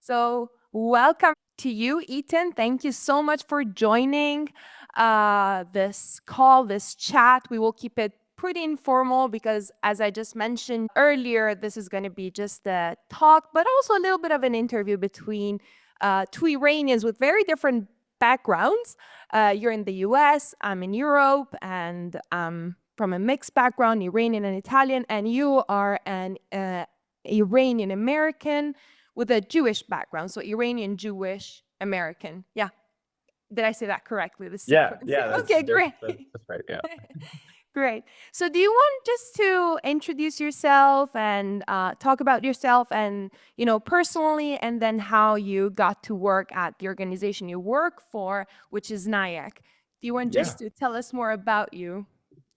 So, welcome to you, Etan. Thank you so much for joining this call, this chat. We will keep it pretty informal because, as I just mentioned earlier, this is going to be just a talk, but also a little bit of an interview between two Iranians with very different backgrounds. You're in the US, I'm in Europe, and I'm from a mixed background, Iranian and Italian, and you are an Iranian American with a Jewish background, so Iranian-Jewish American. Yeah, did I say that correctly? The sequence. Okay, great. That's right. Yeah. Great. So, do you want just to introduce yourself and talk about yourself and personally, and then how you got to work at the organization you work for, which is NIAC? Do you want Yeah. just to tell us more about you?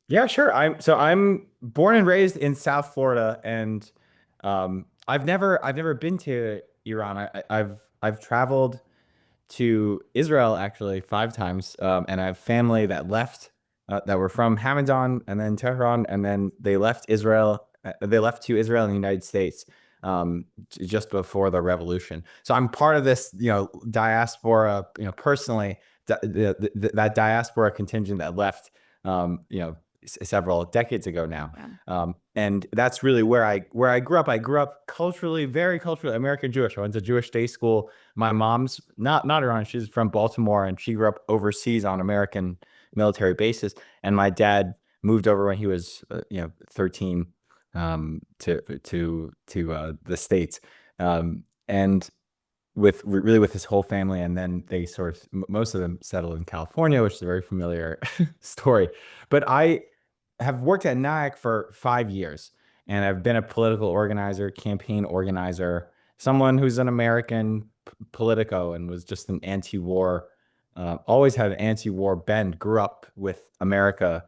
Yeah, sure. I'm born and raised in South Florida, and I've never been to Iran. I've traveled to Israel actually 5 times, and I have family that left that were from Hamadan and then Tehran, and then they left Israel. They left to Israel and the United States just before the revolution. So I'm part of this, diaspora. Personally, that diaspora contingent that left, several decades ago now. Yeah. And that's really where I grew up. I grew up very culturally American-Jewish. I went to Jewish day school. My mom's not Iranian. She's from Baltimore, and she grew up overseas on American military bases. And my dad moved over when he was 13 to the States. And with his whole family, and then they most of them settled in California, which is a very familiar story. But I have worked at NIAC for 5 years, and I've been a political organizer, campaign organizer, someone who's an American politico and was just an anti-war, always had an anti-war bend, grew up with America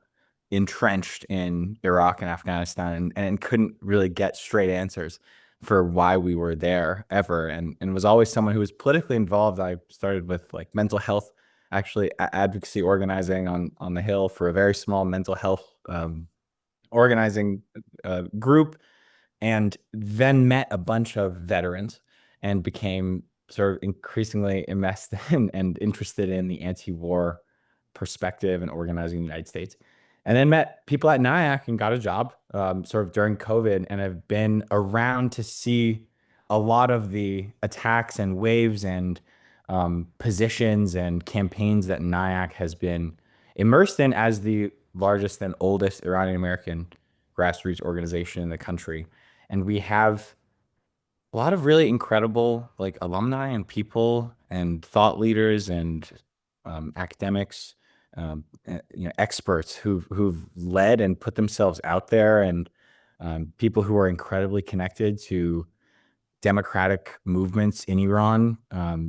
entrenched in Iraq and Afghanistan, and couldn't really get straight answers for why we were there ever, and was always someone who was politically involved. I started with like mental health, actually advocacy organizing on the Hill for a very small mental health organizing group, and then met a bunch of veterans and became sort of increasingly immersed and interested in the anti-war perspective and organizing in the United States. And then met people at NIAC and got a job sort of during COVID, and have been around to see a lot of the attacks and waves and positions and campaigns that NIAC has been immersed in as the largest and oldest Iranian American grassroots organization in the country. And we have a lot of really incredible like alumni and people and thought leaders and academics, experts who've led and put themselves out there, and people who are incredibly connected to democratic movements in Iran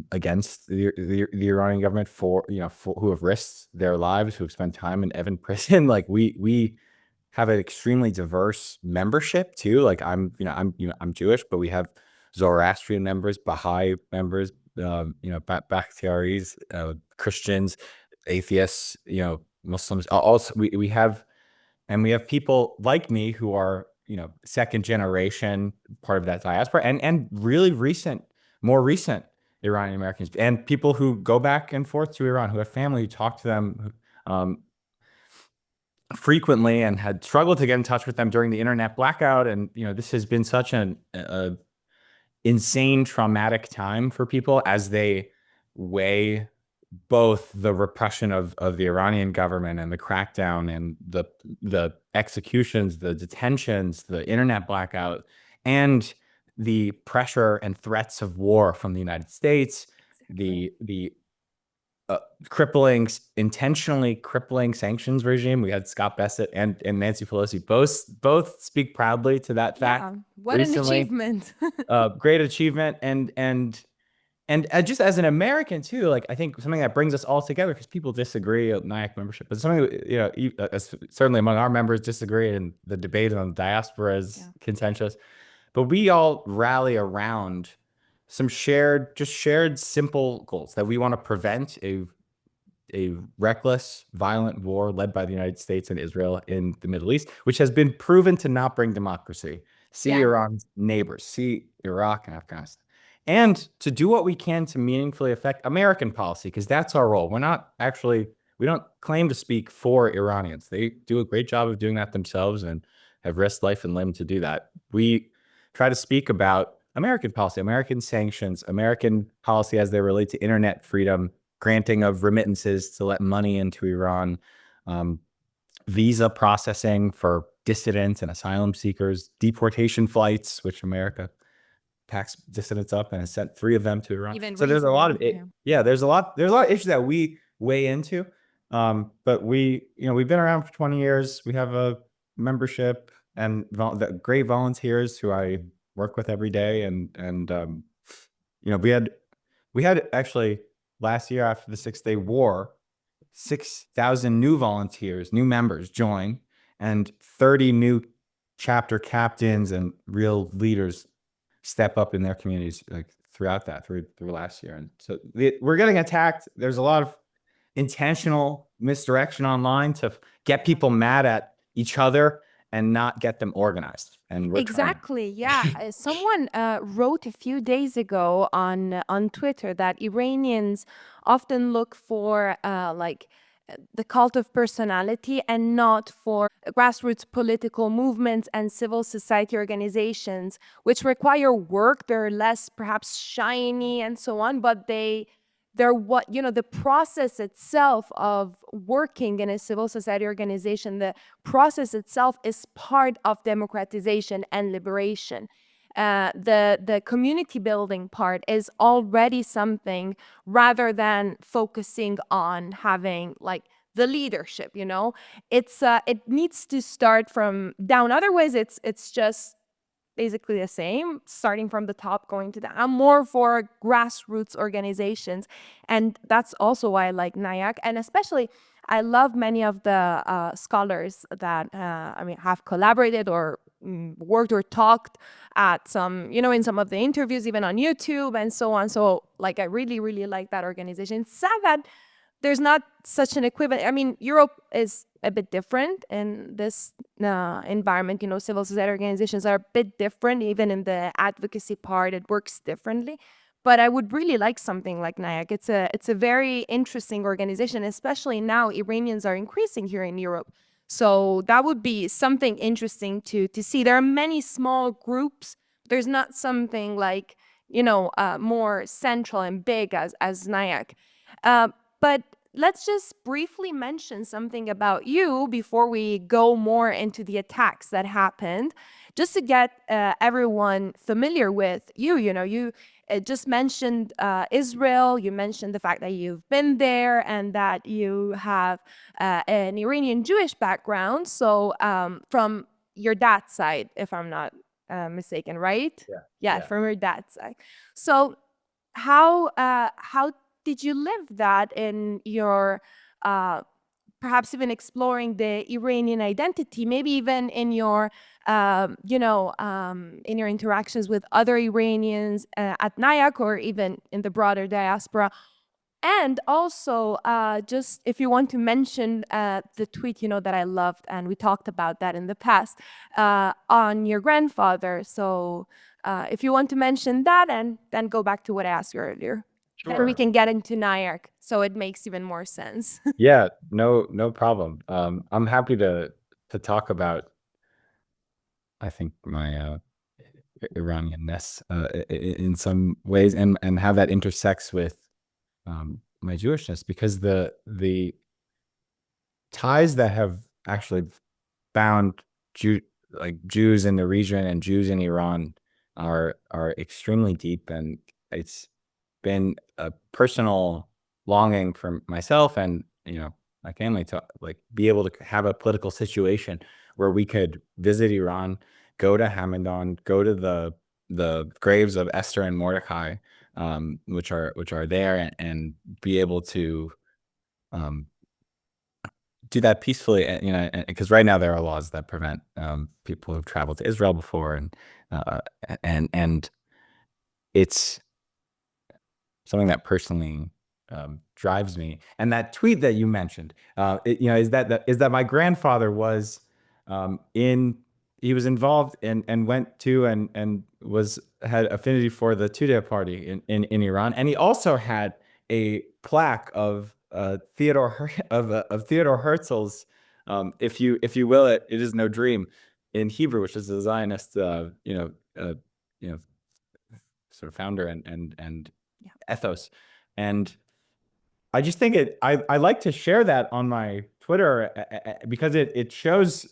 against the Iranian government, who have risked their lives, who have spent time in Evan prison. Like we have an extremely diverse membership too. Like I'm Jewish, but we have Zoroastrian members, Baha'i members, Bakhtiaris, Christians, atheists, Muslims. Also, we have people like me who are second generation part of that diaspora, and really more recent Iranian Americans, and people who go back and forth to Iran, who have family, who talk to them frequently, and had struggled to get in touch with them during the internet blackout. And this has been such an insane traumatic time for people as they weigh both the repression of the Iranian government and the crackdown and the executions, the detentions, the internet blackout, and the pressure and threats of war from the United States, the intentionally crippling sanctions regime. We had Scott Bassett and Nancy Pelosi both speak proudly to that fact. What recently. An achievement. Great achievement. And just as an American too, like I think something that brings us all together, because people disagree on NIAC membership, but something certainly among our members disagree, and the debate on diaspora is contentious, but we all rally around some shared simple goals that we want to prevent a reckless, violent war led by the United States and Israel in the Middle East, which has been proven to not bring democracy. See Iran's neighbors, see Iraq and Afghanistan. and to do what we can to meaningfully affect American policy, because that's our role. We don't claim to speak for Iranians. They do a great job of doing that themselves and have risked life and limb to do that. We try to speak about American policy, American sanctions, American policy as they relate to internet freedom, granting of remittances to let money into Iran, visa processing for dissidents and asylum seekers, deportation flights, which America packs dissidents up and has sent 3 of them to Iran. Even So there's a lot of recently, it. Yeah, there's a lot of issues that we weigh into. But we've been around for 20 years. We have a membership and the great volunteers who I work with every day. And we had actually last year after the 6-day war, 6,000 new volunteers, new members join, and 30 new chapter captains and real leaders step up in their communities like through last year. And so we're getting attacked. There's a lot of intentional misdirection online to get people mad at each other and not get them organized. And we're trying. exactly, yeah. Someone wrote a few days ago on Twitter that Iranians often look for the cult of personality and not for grassroots political movements and civil society organizations, which require work. They're less perhaps shiny and so on, but they're what, the process itself of working in a civil society organization, the process itself is part of democratization and liberation. The community building part is already something, rather than focusing on having like the leadership. It needs to start from down. Otherwise, it's just basically the same, starting from the top, going to the. I'm more for grassroots organizations, and that's also why I like NIAC, and especially I love many of the scholars that have collaborated or worked or talked at some, in some of the interviews, even on YouTube and so on. So like, I really, really like that organization. It's sad that there's not such an equivalent. I mean, Europe is a bit different in this environment. Civil society organizations are a bit different. Even in the advocacy part, it works differently. But I would really like something like NIAC. It's a very interesting organization, especially now Iranians are increasing here in Europe. So that would be something interesting to see. There are many small groups. There's not something like, more central and big as NIAC. But let's just briefly mention something about you before we go more into the attacks that happened, just to get everyone familiar with you. You just mentioned Israel. You mentioned the fact that you've been there and that you have an Iranian-Jewish background. So from your dad's side, if I'm not mistaken, right? Yeah, from your dad's side. So how did you live that in your perhaps even exploring the Iranian identity, maybe even in your in your interactions with other Iranians at NIAC, or even in the broader diaspora? And also, just if you want to mention the tweet, that I loved, and we talked about that in the past, on your grandfather. So if you want to mention that, and then go back to what I asked you earlier. Then we can get into NIAC, so it makes even more sense. Yeah, no problem. I'm happy to talk about, I think, my Iranianness in some ways, and how that intersects with my Jewishness, because the ties that have actually bound Jews in the region and Jews in Iran are extremely deep, and it's been a personal longing for myself and my family to be able to have a political situation where we could visit Iran, go to Hamadan, go to the graves of Esther and Mordecai, which are there, and be able to do that peacefully. Because right now there are laws that prevent people who've traveled to Israel before, and it's something that personally drives me. And that tweet that you mentioned, is that my grandfather was in he was involved and went to and had affinity for the Tudeh party in Iran, and he also had a plaque of Theodore Herzl's if you will, it is no dream in Hebrew, which is a Zionist you know sort of founder and ethos. And I just think I like to share that on my Twitter because it shows,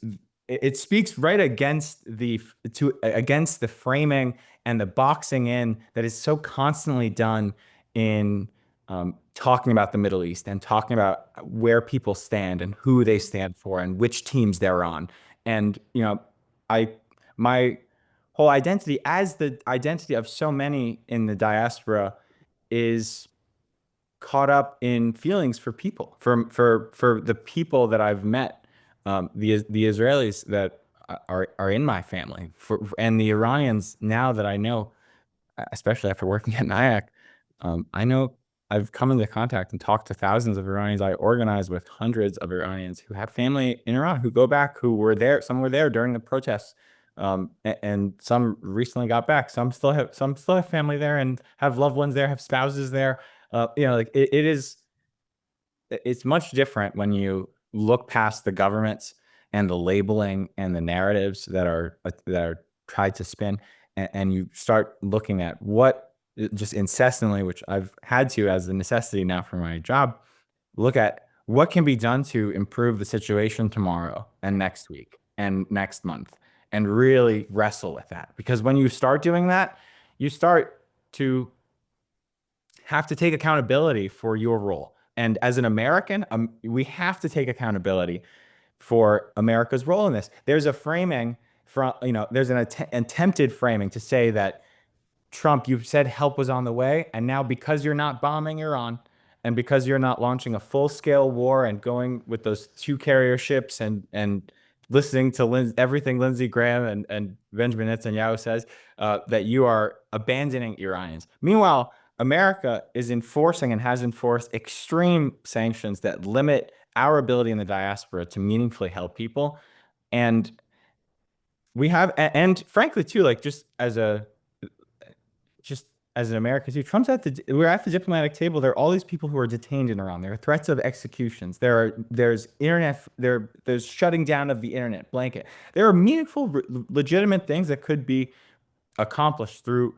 it speaks right against against the framing and the boxing in that is so constantly done in talking about the Middle East and talking about where people stand and who they stand for and which teams they're on. And my whole identity, as the identity of so many in the diaspora, is caught up in feelings for people, for the people that I've met, the Israelis that are in my family, and the Iranians now that I know, especially after working at NIAC. I know I've come into contact and talked to thousands of Iranians. I organize with hundreds of Iranians who have family in Iran, who go back, who were there. Some were there during the protests, and some recently got back. Some still have family there and have loved ones there, have spouses there. Like it's much different when you look past the governments and the labeling and the narratives that are tried to spin, and you start looking at what just incessantly, which I've had to as a necessity now for my job, look at what can be done to improve the situation tomorrow and next week and next month, and really wrestle with that. Because when you start doing that, you start to have to take accountability for your role. And as an American, we have to take accountability for America's role in this. There's a framing from, there's an attempted framing to say that Trump, you said help was on the way, and now because you're not bombing Iran, and because you're not launching a full-scale war and going with those 2 carrier ships and listening to everything Lindsey Graham and Benjamin Netanyahu says, that you are abandoning Iranians. Meanwhile, America is enforcing and has enforced extreme sanctions that limit our ability in the diaspora to meaningfully help people. And we have, and frankly too, like just as an American too, we're at the diplomatic table. There are all these people who are detained in Iran. There are threats of executions. There's shutting down of the internet blanket. There are meaningful, legitimate things that could be accomplished through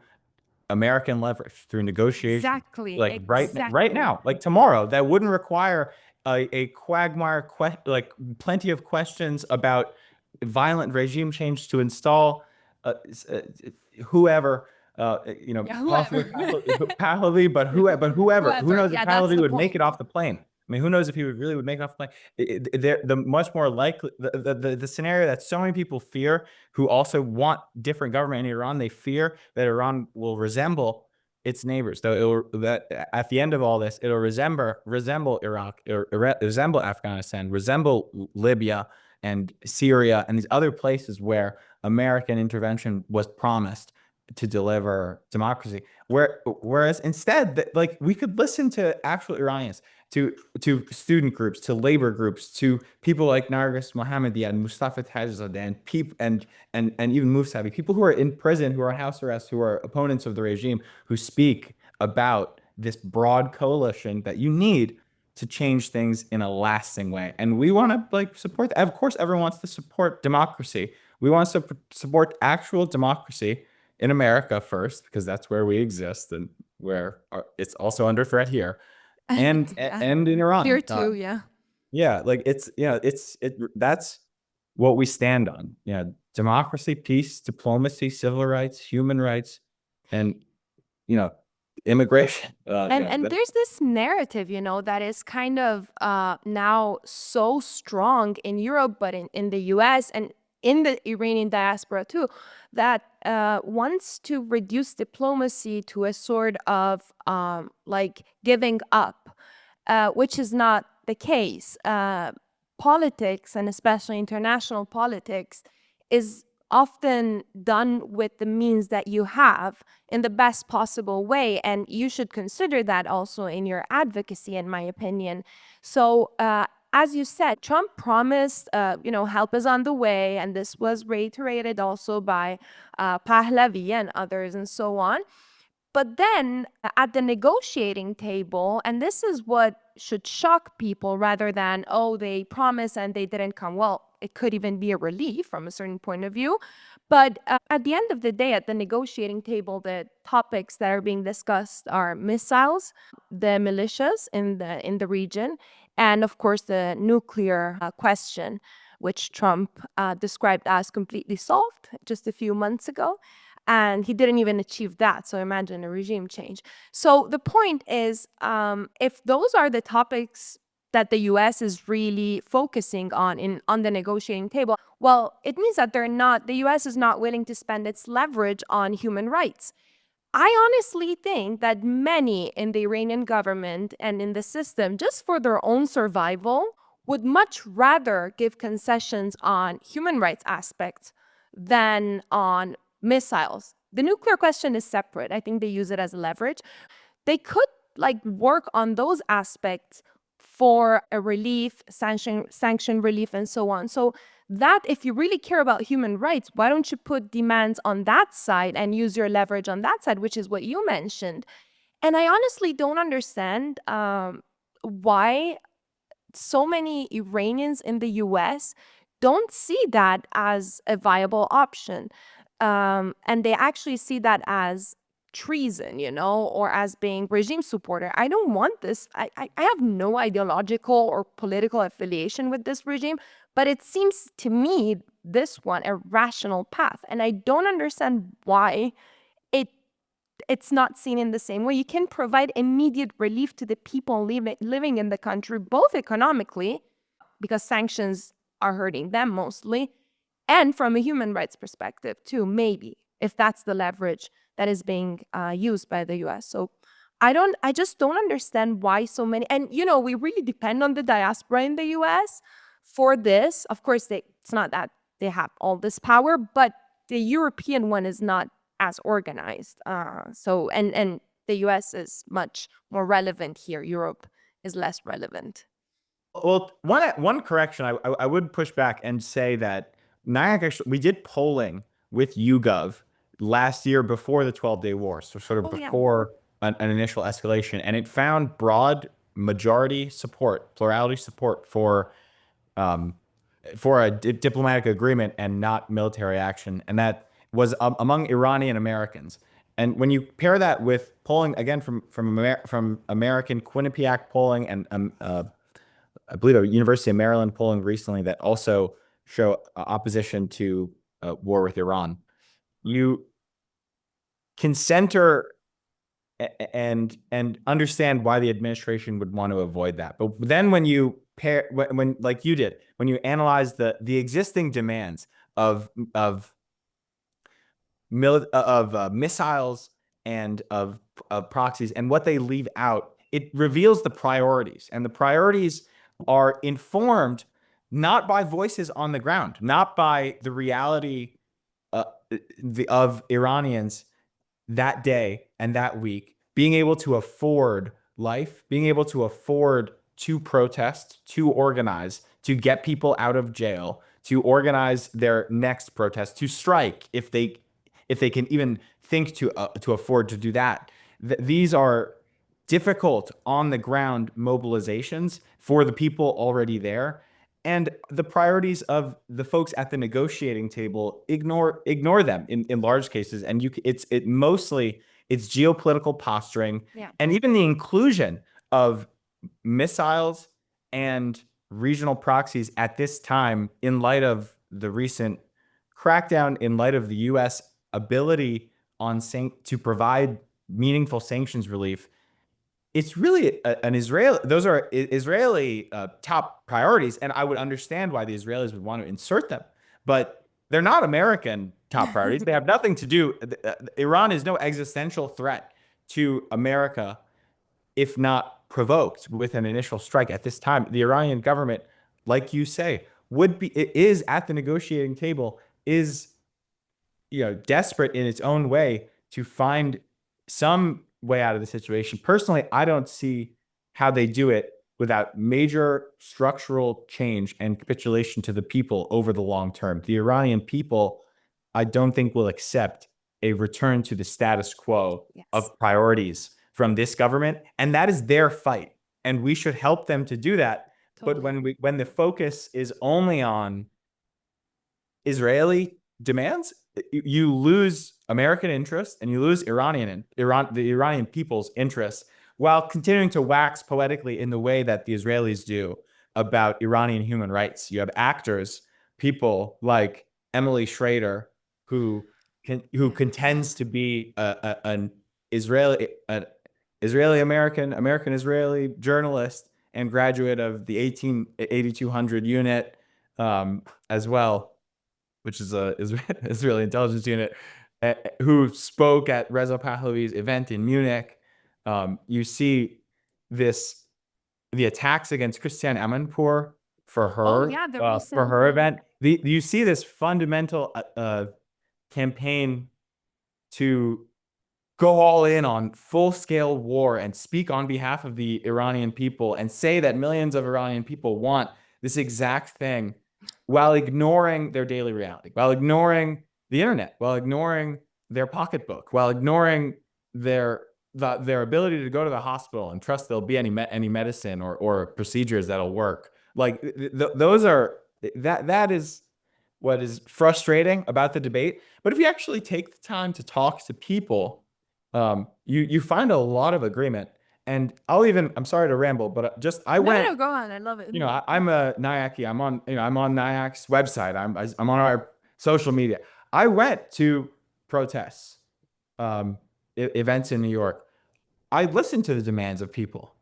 American leverage, through negotiation. Exactly. Like right now, like tomorrow, that wouldn't require a quagmire, like plenty of questions about violent regime change to install whoever, possibly Pahlavi, but whoever, who knows if Pahlavi would make it off the plane. I mean, who knows if he really would make it off the plane? The much more likely, the scenario that so many people fear, who also want different government in Iran, they fear that Iran will resemble its neighbors. Though that at the end of all this, it'll resemble Iraq, or resemble Afghanistan, resemble Libya and Syria and these other places where American intervention was promised to deliver democracy. Whereas instead, like, we could listen to actual Iranians, to student groups, to labor groups, to people like Nargis Mohammadi and Mustafa Tajzadeh and even Mousavi, people who are in prison, who are on house arrest, who are opponents of the regime, who speak about this broad coalition that you need to change things in a lasting way. And we want to support that. Of course, everyone wants to support democracy. We want to support actual democracy in America first, because that's where we exist and where it's also under threat here, and in Iran. Here too, yeah. Yeah, like that's what we stand on. Democracy, peace, diplomacy, civil rights, human rights, and immigration. And there's this narrative, that is kind of now so strong in Europe, but in the US and in the Iranian diaspora too, that wants to reduce diplomacy to a sort of giving up, which is not the case. Politics, and especially international politics, is often done with the means that you have in the best possible way, and you should consider that also in your advocacy, in my opinion. So as you said, Trump promised, help is on the way, and this was reiterated also by Pahlavi and others and so on. But then at the negotiating table, and this is what should shock people rather than, oh, they promised and they didn't come. Well, it could even be a relief from a certain point of view. But at the end of the day, at the negotiating table, the topics that are being discussed are missiles, the militias in the region, and of course the nuclear question, which Trump described as completely solved just a few months ago. And he didn't even achieve that. So imagine a regime change. So the point is, if those are the topics that the U.S. is really focusing on the negotiating table, well, it means that the U.S. is not willing to spend its leverage on human rights. I honestly think that many in the Iranian government and in the system, just for their own survival, would much rather give concessions on human rights aspects than on missiles. The nuclear question is separate. I think they use it as leverage. They could work on those aspects for a relief, sanction relief, and so on. So that if you really care about human rights, why don't you put demands on that side and use your leverage on that side, which is what you mentioned. And I honestly don't understand why so many Iranians in the US don't see that as a viable option. And they actually see that as treason, or as being regime supporter. I don't want this. I have no ideological or political affiliation with this regime, but it seems to me this one a rational path. And I don't understand why it it's not seen in the same way. You can provide immediate relief to the people living in the country, both economically, because sanctions are hurting them mostly, and from a human rights perspective too, maybe, if that's the leverage that is being used by the US. So I just don't understand why so many, and we really depend on the diaspora in the US for this. Of course, it's not that they have all this power, but the European one is not as organized. And the US is much more relevant here. Europe is less relevant. Well, one correction, I would push back and say that NIAC actually, we did polling with YouGov last year before the 12-day war, so sort of Oh, yeah. before an initial escalation, and it found broad majority support, plurality support for a diplomatic agreement and not military action, and that was among Iranian Americans. And when you pair that with polling again from American Quinnipiac polling and I believe a University of Maryland polling recently that also show opposition to war with Iran, you can center and understand why the administration would want to avoid that. But then when you pair, when like you did, when you analyze the existing demands of missiles and of proxies and what they leave out, it reveals the priorities, and the priorities are informed not by voices on the ground, not by the reality of Iranians that day and that week, being able to afford life, being able to afford to protest, to organize, to get people out of jail, to organize their next protest, to strike if they can even think to afford to do that. These are difficult on the ground mobilizations for the people already there. And the priorities of the folks at the negotiating table ignore them in large cases. And it's geopolitical posturing, Yeah. and even the inclusion of missiles and regional proxies at this time, in light of the recent crackdown, in light of the U.S. ability to provide meaningful sanctions relief. It's really those are Israeli top priorities, and I would understand why the Israelis would want to insert them, but they're not American top priorities. They have nothing to do. Iran is no existential threat to America if not provoked with an initial strike at this time. The Iranian government, like you say, is at the negotiating table, is desperate in its own way to find some way out of the situation. Personally, I don't see how they do it without major structural change and capitulation to the people over the long term. The Iranian people, I don't think, will accept a return to the status quo of priorities from this government. And that is their fight. And we should help them to do that. Totally. But when the focus is only on Israeli demands, you lose American interest and you lose the Iranian people's interests, while continuing to wax poetically in the way that the Israelis do about Iranian human rights. You have actors, people like Emily Schrader, who contends to be an Israeli American, American Israeli journalist and graduate of the 8200 unit, as well, which is a Israeli intelligence unit, who spoke at Reza Pahlavi's event in Munich. You see the attacks against Christiane Amanpour for her event. You see this fundamental campaign to go all in on full-scale war and speak on behalf of the Iranian people and say that millions of Iranian people want this exact thing, while ignoring their daily reality, while ignoring the internet, while ignoring their pocketbook, while ignoring their ability to go to the hospital and trust there'll be any medicine or procedures that'll work. Like that is what is frustrating about the debate. But if you actually take the time to talk to people, you find a lot of agreement. And I'm sorry to ramble, but No, go on. I love it. I'm a NIAC. I'm on NIAC's website. I'm on our social media. I went to protests, events in New York. I listened to the demands of people.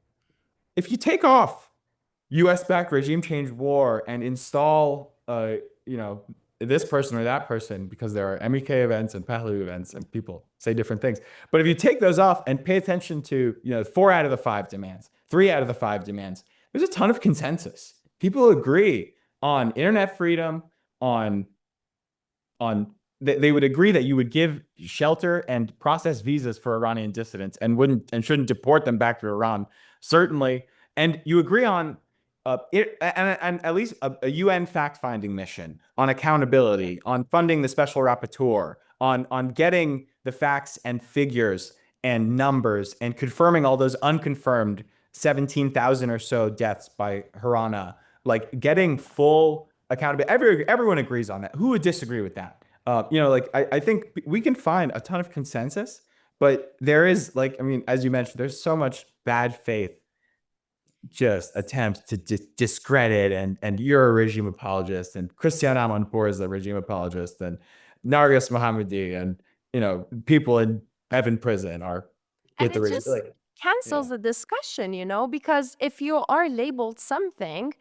If you take off U.S.-backed regime change war and install, this person or that person, because there are MEK events and Pahlavi events and people say different things. But if you take those off and pay attention to, 4 out of the 5 demands, 3 out of the 5 demands, there's a ton of consensus. People agree on internet freedom, they would agree that you would give shelter and process visas for Iranian dissidents and shouldn't deport them back to Iran, certainly. And you agree on and at least a UN fact-finding mission, on accountability, on funding the special rapporteur, on getting the facts and figures and numbers and confirming all those unconfirmed 17,000 or so deaths by Harana, like getting full accountability. Everyone agrees on that. Who would disagree with that? I think we can find a ton of consensus, but there is, as you mentioned, there's so much bad faith, just attempts to discredit, and you're a regime apologist, and Christiane Amanpour is a regime apologist, and Narges Mohammadi, and people in Evin prison are with the regime. Cancels the discussion, because if you are labeled something,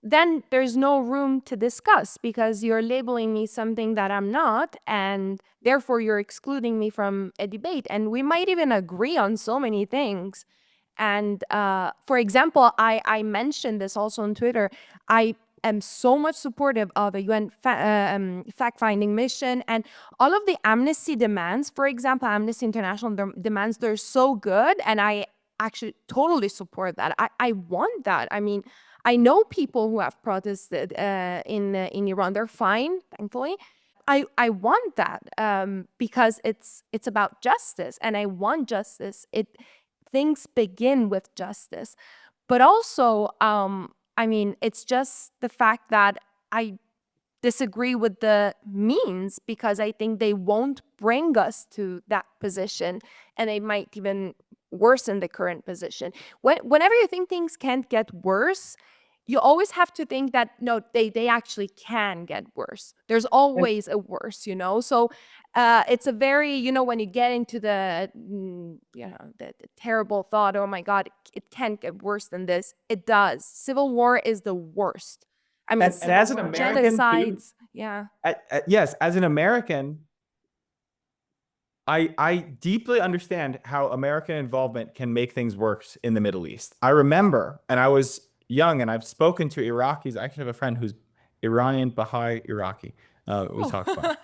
then there's no room to discuss, because you're labeling me something that I'm not, and therefore you're excluding me from a debate. And we might even agree on so many things. And for example, I mentioned this also on Twitter. I am so much supportive of a UN fact-finding mission, and all of the amnesty demands. For example, Amnesty International demands, they're so good, and I actually totally support that. I want that. I mean, I know people who have protested in Iran. They're fine, thankfully. I want that because it's about justice, and I want justice. Things begin with justice. But also, it's just the fact that I disagree with the means, because I think they won't bring us to that position, and they might even worsen the current position. Whenever you think things can't get worse, you always have to think that, no, they actually can get worse. There's always a worse, So it's a very, when you get into the terrible thought, oh my God, it can't get worse than this. It does. Civil war is the worst. I mean, and as an American, genocides, yes, as an American, I deeply understand how American involvement can make things worse in the Middle East. I remember, and I was young, and I've spoken to Iraqis. I actually have a friend who's Iranian Baha'i Iraqi. We talked about,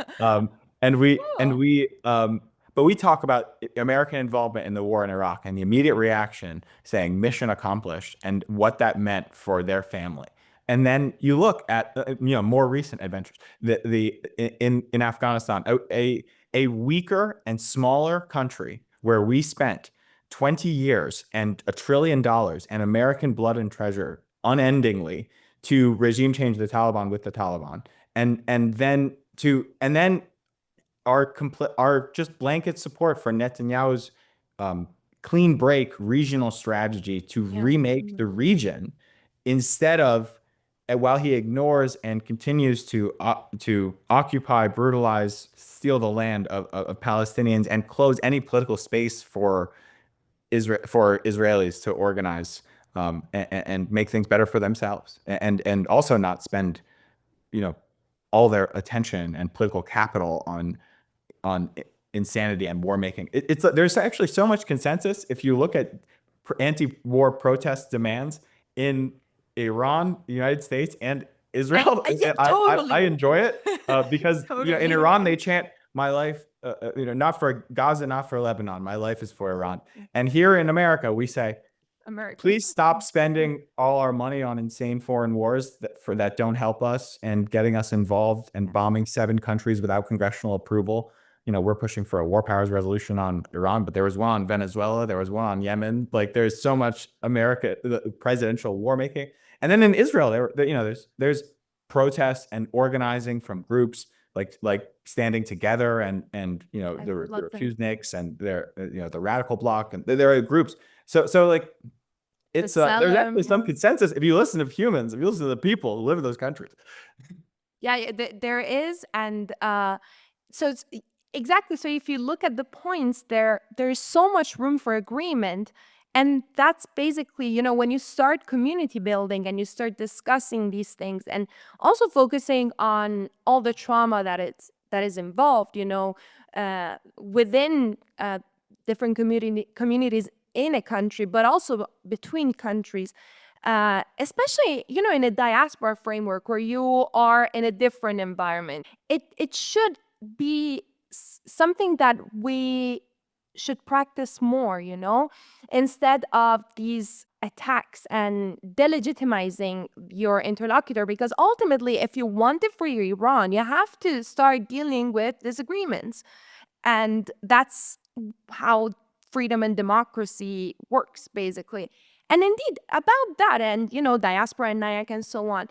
But we talk about American involvement in the war in Iraq and the immediate reaction saying mission accomplished and what that meant for their family. And then you look at more recent adventures. In Afghanistan, a weaker and smaller country where we spent 20 years and $1 trillion and American blood and treasure unendingly to regime change the Taliban with the Taliban, and then our just blanket support for Netanyahu's clean break regional strategy to remake the region instead of while he ignores and continues to occupy, brutalize, steal the land of Palestinians and close any political space for Israelis to organize and make things better for themselves, and also not spend all their attention and political capital on insanity and war making. There's actually so much consensus if you look at anti-war protest demands in Iran, the United States, and Israel. Totally. I enjoy it because in Iran they chant "My life, not for Gaza, not for Lebanon. My life is for Iran." And here in America, we say, please stop spending all our money on insane foreign wars that don't help us and getting us involved and bombing 7 countries without congressional approval. We're pushing for a war powers resolution on Iran, but there was one on Venezuela, there was one on Yemen. Like, there's so much presidential war making. And then in Israel, there's protests and organizing from groups like Standing Together and the Refuseniks and the Radical Bloc, and there are groups. So like there's actually some consensus if you listen to humans, if you listen to the people who live in those countries. Yeah, there is, and so it's exactly. So if you look at the points, there's so much room for agreement. And that's basically, when you start community building and you start discussing these things and also focusing on all the trauma that is involved, within different communities in a country, but also between countries, especially, in a diaspora framework where you are in a different environment. It should be something that we should practice more, instead of these attacks and delegitimizing your interlocutor. Because ultimately, if you want to free Iran, you have to start dealing with disagreements. And that's how freedom and democracy works, basically. And indeed, about that, and, diaspora and NIAC and so on,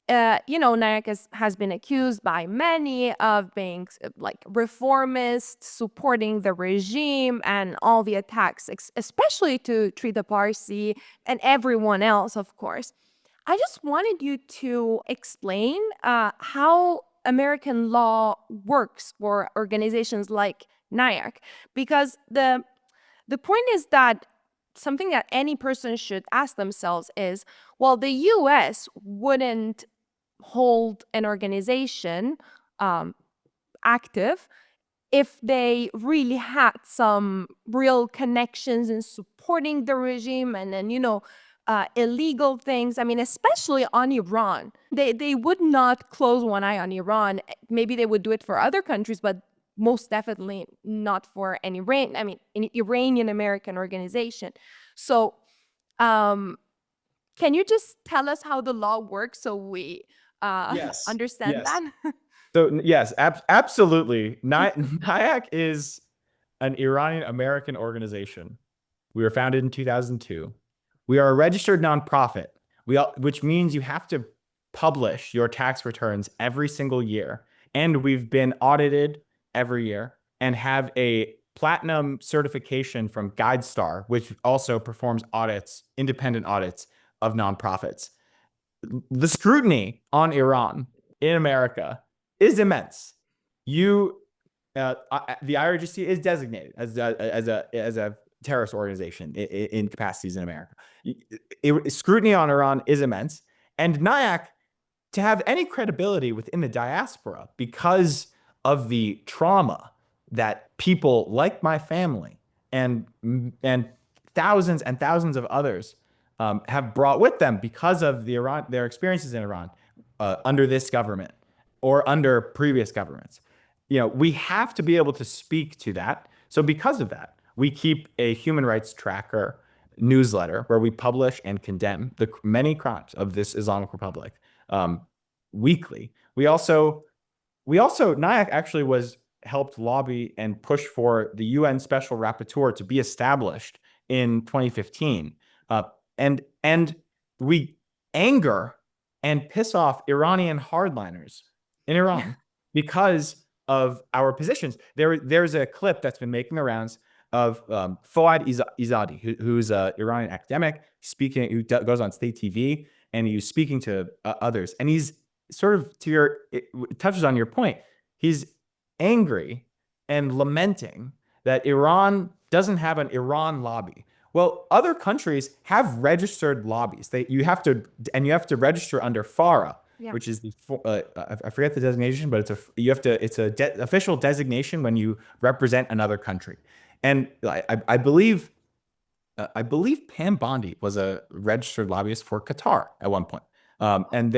NIAC has been accused by many of being like reformist, supporting the regime and all the attacks, especially to Trita Parsi and everyone else, of course. I just wanted you to explain how American law works for organizations like NIAC, because the point is that something that any person should ask themselves is, well, the U.S. wouldn't hold an organization active if they really had some real connections in supporting the regime and then, illegal things. I mean, especially on Iran. They would not close one eye on Iran. Maybe they would do it for other countries, but most definitely not for an Iranian American organization. So can you just tell us how the law works so we understand that? So yes, absolutely. NIAC is an Iranian American organization. We were founded in 2002. We are a registered nonprofit, which means you have to publish your tax returns every single year. And we've been audited every year and have a platinum certification from GuideStar, which also performs independent audits of nonprofits. The scrutiny on Iran in America is immense. The IRGC is designated as a terrorist organization in capacities in America. Scrutiny on Iran is immense, and NIAC, to have any credibility within the diaspora, because of the trauma that people like my family and thousands and thousands of others have brought with them because of their experiences in Iran under this government or under previous governments. We have to be able to speak to that So because of that, we keep a human rights tracker newsletter where we publish and condemn the many crimes of this Islamic Republic weekly. We also NIAC actually was helped lobby and push for the UN Special Rapporteur to be established in 2015. And we anger and piss off Iranian hardliners in Iran because of our positions. There's a clip that's been making the rounds of Fouad Izadi, who's an Iranian academic speaking, who goes on state TV, and he's speaking to others. And he's sort of it touches on your point. He's angry and lamenting that Iran doesn't have an Iran lobby. Well, other countries have registered lobbies. You have to register under FARA, which is I forget the designation, but it's a official designation when you represent another country. And I believe Pam Bondi was a registered lobbyist for Qatar at one point. And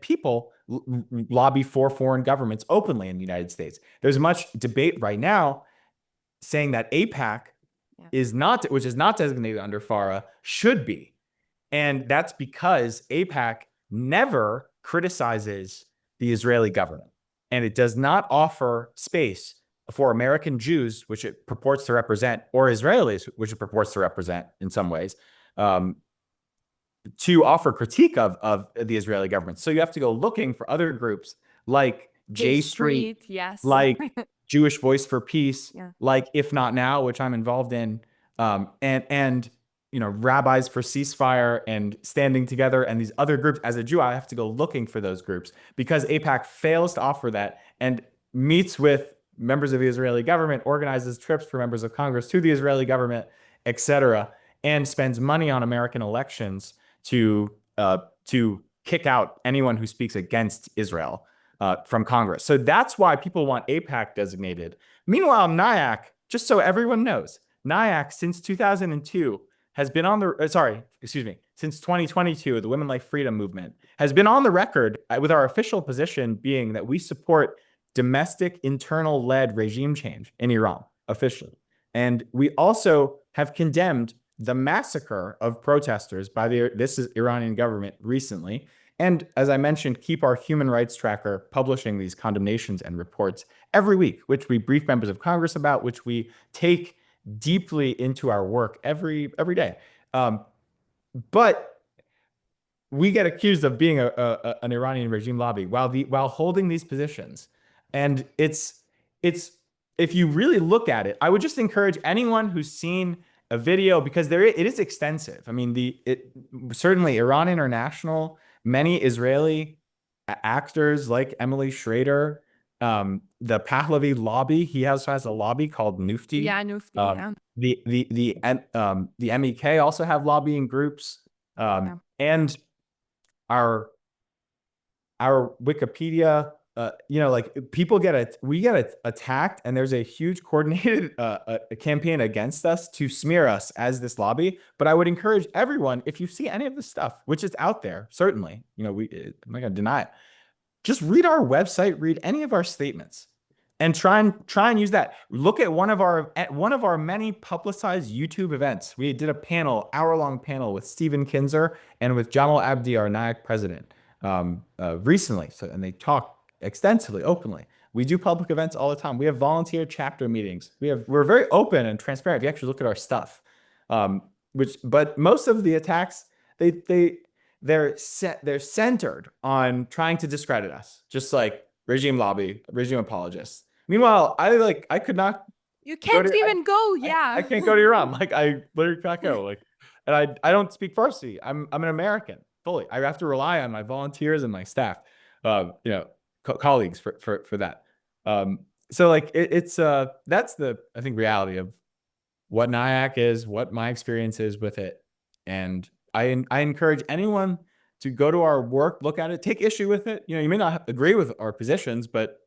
people lobby for foreign governments openly in the United States. There's much debate right now saying that AIPAC which is not designated under FARA, should be. And that's because AIPAC never criticizes the Israeli government. And it does not offer space for American Jews, which it purports to represent, or Israelis, which it purports to represent in some ways, to offer critique of the Israeli government. So you have to go looking for other groups like J Street, like Jewish Voice for Peace, like If Not Now, which I'm involved in, and Rabbis for Ceasefire and Standing Together, and these other groups. As a Jew, I have to go looking for those groups because AIPAC fails to offer that and meets with members of the Israeli government, organizes trips for members of Congress to the Israeli government, etc., and spends money on American elections to kick out anyone who speaks against Israel from Congress. So that's why people want AIPAC designated. Meanwhile, NIAC, just so everyone knows, NIAC since 2002 has been on the, since 2022, the Women Life Freedom Movement has been on the record with our official position being that we support domestic internal-led regime change in Iran, officially. And we also have condemned the massacre of protesters by this Iranian government recently. And as I mentioned, keep our human rights tracker publishing these condemnations and reports every week, which we brief members of Congress about, which we take deeply into our work every day. But we get accused of being an Iranian regime lobby while holding these positions. And it's if you really look at it, I would just encourage anyone who's seen a video, because it is extensive. I mean, certainly Iran International, many Israeli actors like Emily Schrader, the Pahlavi lobby, he also has a lobby called Nufti. Nufti. The MEK also have lobbying groups, and our Wikipedia. We get attacked, and there's a huge coordinated campaign against us to smear us as this lobby. But I would encourage everyone, if you see any of this stuff, which is out there, certainly, I'm not gonna deny it. Just read our website, read any of our statements, and try and use that. Look at one of our many publicized YouTube events. We did a hour-long panel with Stephen Kinzer and with Jamal Abdi, our NIAC president, recently. And they talk extensively, openly. We do public events all the time. We have volunteer chapter meetings. We're very open and transparent. If you actually look at our stuff, but most of the attacks, they're centered on trying to discredit us, just like regime lobby, regime apologists. Meanwhile, I could not. You can't even go. I can't go to Iran. I literally can't go. And I don't speak Farsi. I'm an American fully. I have to rely on my volunteers and my staff. Colleagues for that. That's the, I think, reality of what NIAC is, what my experience is with it. And I encourage anyone to go to our work, look at it, take issue with it. You may not agree with our positions, but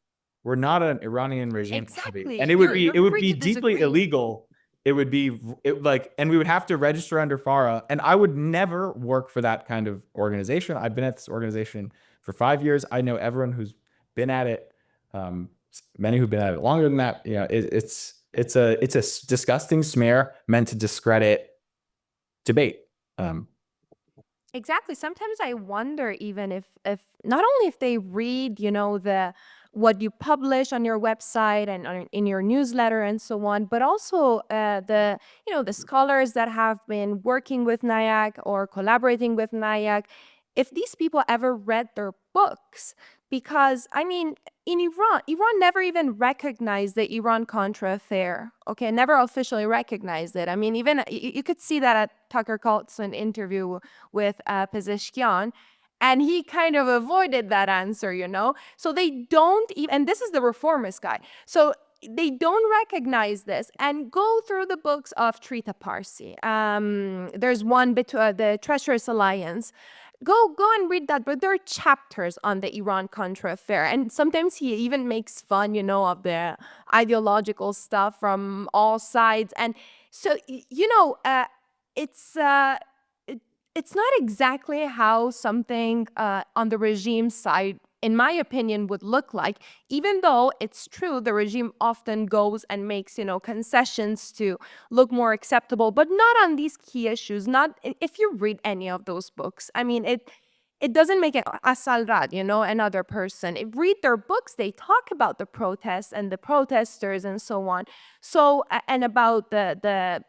we're not an Iranian regime. Exactly. And it would be deeply illegal. And we would have to register under FARA. And I would never work for that kind of organization. I've been at this organization for 5 years. I know everyone who's been at it. many who've been at it longer than that. You know, it's a disgusting smear meant to discredit debate. Exactly. Sometimes I wonder even if not only if they read, the what you publish on your website and in your newsletter and so on, but also the scholars that have been working with NIAC or collaborating with NIAC, if these people ever read their books. Because I mean, in Iran never even recognized the Iran-Contra affair. Okay, never officially recognized it. I mean, even you could see that at Tucker Carlson interview with Pezeshkian, and he kind of avoided that answer. So they don't even, and this is the reformist guy. So they don't recognize this and go through the books of Trita Parsi. There's one bit, the Treacherous Alliance. Go and read that, but there are chapters on the Iran-Contra affair, and sometimes he even makes fun, of the ideological stuff from all sides. And so it's it's not exactly how something on the regime side, in my opinion, would look like, even though it's true the regime often goes and makes, concessions to look more acceptable, but not on these key issues. Not if you read any of those books. I mean, it doesn't make it Asalrad, another person. Read their books, they talk about the protests and the protesters and so on. So, and about the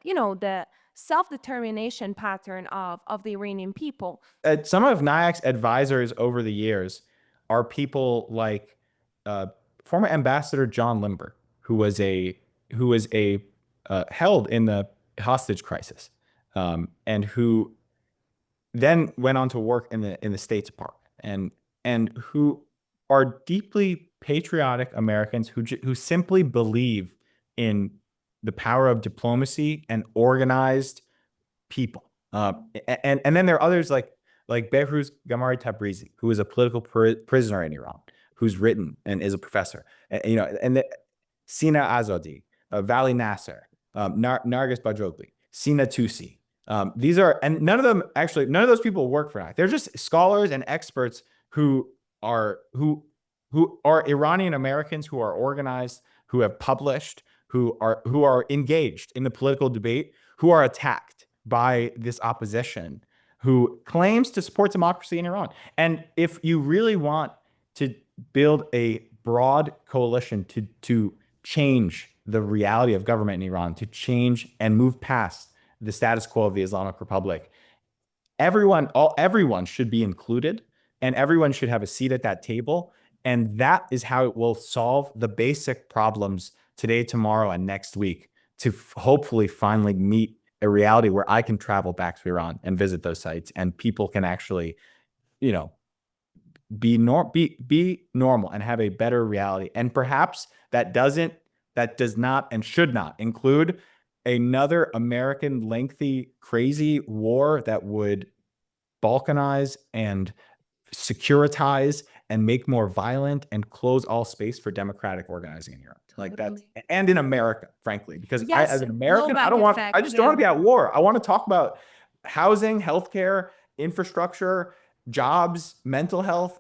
self-determination pattern of the Iranian people. Some of NIAC's advisors over the years are people like former Ambassador John Limber, who was held in the hostage crisis, and who then went on to work in the State Department, and who are deeply patriotic Americans who simply believe in the power of diplomacy and organized people. And then there are others like Behruz Gamari Tabrizi, who is a political prisoner in Iran, who's written and is a professor. And Sina Azadi, Vali Nasser, Nargis Bajogli, Sina Tusi. And none of those people work for NIAC. They're just scholars and experts who are Iranian Americans, who are organized, who have published, who are engaged in the political debate, who are attacked by this opposition, who claims to support democracy in Iran. And if you really want to build a broad coalition to change the reality of government in Iran, to change and move past the status quo of the Islamic Republic, everyone should be included, and everyone should have a seat at that table. And that is how it will solve the basic problems today, tomorrow, and next week, to hopefully finally meet a reality where I can travel back to Iran and visit those sites, and people can actually, be normal and have a better reality. And perhaps that does not and should not include another American lengthy, crazy war that would balkanize and securitize and make more violent and close all space for democratic organizing in Europe. Like that, and in America, frankly, because Yes, as an American, I just don't want to be at war. I want to talk about housing, healthcare, infrastructure, jobs, mental health,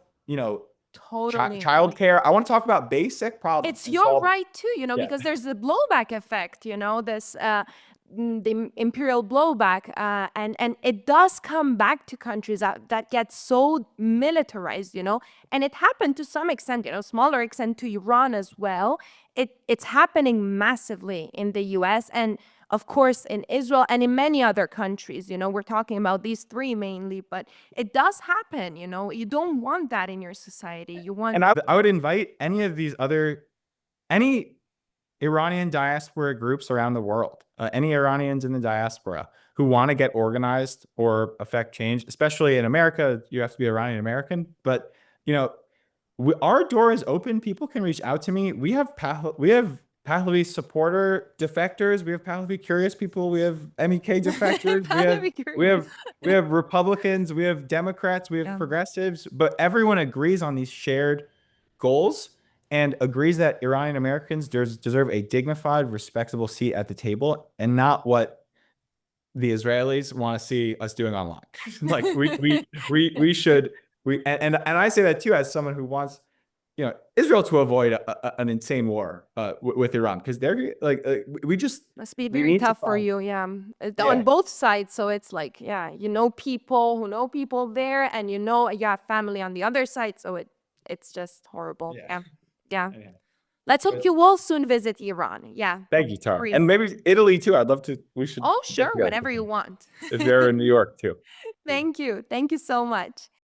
totally. childcare. I want to talk about basic problems. It's your right too, because there's the blowback effect, this the imperial blowback, and it does come back to countries that get so militarized, and it happened to some extent, smaller extent to Iran as well. It's happening massively in the US, and of course in Israel and in many other countries. We're talking about these three mainly, but it does happen. You don't want that in your society. You want. And I would invite any Iranian diaspora groups around the world, any Iranians in the diaspora who want to get organized or affect change, especially in America. You have to be Iranian American, but our door is open. People can reach out to me. We have Pahlavi supporter defectors. We have Pahlavi curious people. We have MEK defectors. we have Republicans. We have Democrats. We have progressives. But everyone agrees on these shared goals and agrees that Iranian Americans deserve a dignified, respectable seat at the table, and not what the Israelis want to see us doing online. Like we should. And I say that too as someone who wants Israel to avoid an insane war with Iran, because they're like Must be we very need to tough for find. you, yeah. Yeah. On both sides, so it's like, yeah, you know people who know people there, and you have family on the other side, so it's just horrible. Yeah. Yeah. Yeah. Let's hope But- you will soon visit Iran. Yeah. Thank you, Tara. Agree. And maybe Italy too. I'd love to. We should. Oh, get sure, together whenever you sometime. want. If they're in New York too. Thank you. Thank you so much.